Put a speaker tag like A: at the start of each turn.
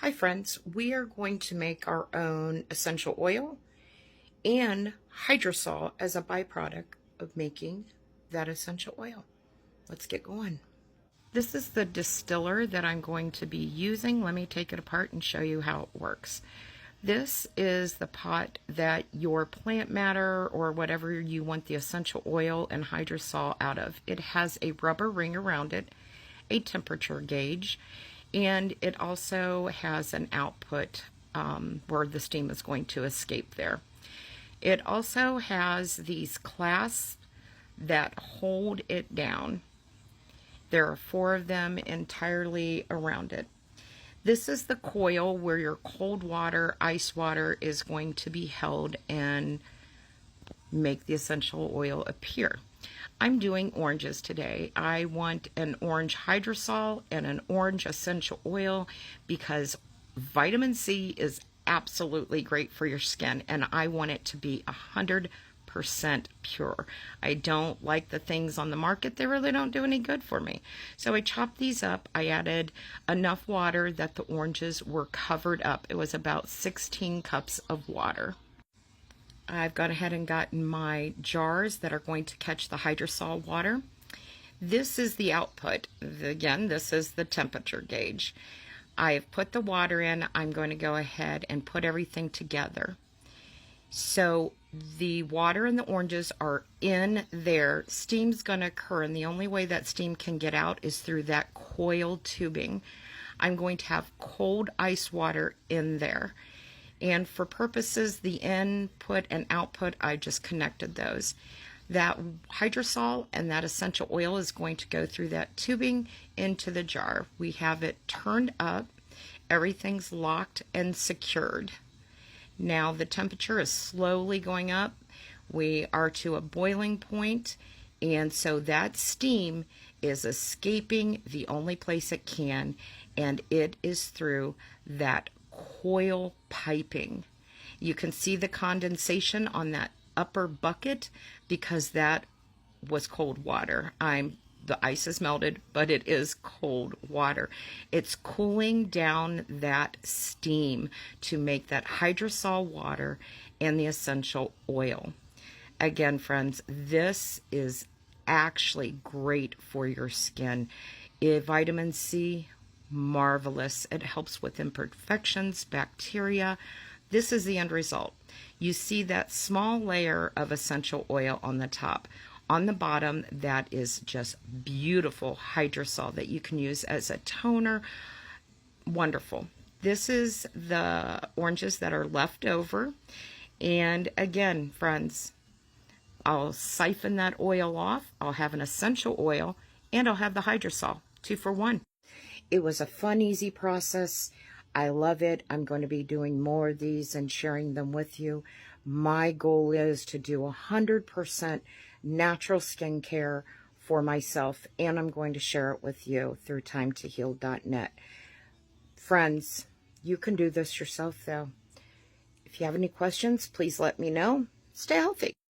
A: Hi friends, we are going to make our own essential oil and hydrosol as a byproduct of making that essential oil. Let's get going. This is the distiller that I'm going to be using. Let me take it apart and show you how it works. This is the pot that your plant matter or whatever you want the essential oil and hydrosol out of. It has a rubber ring around it, a temperature gauge, and it also has an output where the steam is going to escape there. It also has these clasps that hold it down. There are 4 of them entirely around it. This is the coil where your cold water, ice water is going to be held and make the essential oil appear. I'm doing oranges today. I want an orange hydrosol and an orange essential oil because vitamin C is absolutely great for your skin, and I want it to be 100% pure. I don't like the things on the market. They really don't do any good for me. So I chopped these up. I added enough water that the oranges were covered up. It was about 16 cups of water. I've gone ahead and gotten my jars that are going to catch the hydrosol water. This is the output. Again, this is the temperature gauge. I have put the water in. I'm going to go ahead and put everything together. So the water and the oranges are in there. Steam's going to occur, and the only way that steam can get out is through that coil tubing. I'm going to have cold ice water in there. And for purposes, the input and output, I just connected those. That hydrosol and that essential oil is going to go through that tubing into the jar. We have it turned up. Everything's locked and secured. Now the temperature is slowly going up. We are to a boiling point, and so that steam is escaping the only place it can, and it is through that coil piping. You can see the condensation on that upper bucket because that was cold water. The ice is melted, but it is cold water. It's cooling down that steam to make that hydrosol water and the essential oil. Again, friends, this is actually great for your skin. Vitamin C, marvelous. It helps with imperfections, bacteria. This is the end result. You see that small layer of essential oil on the top. On the bottom, that is just beautiful hydrosol that you can use as a toner. Wonderful. This is the oranges that are left over. And again, friends, I'll siphon that oil off. I'll have an essential oil, and I'll have the hydrosol. 2 for 1. It was a fun, easy process. I love it. I'm going to be doing more of these and sharing them with you. My goal is to do 100% natural skincare for myself, and I'm going to share it with you through timetoheal.net. Friends, you can do this yourself, though. If you have any questions, please let me know. Stay healthy.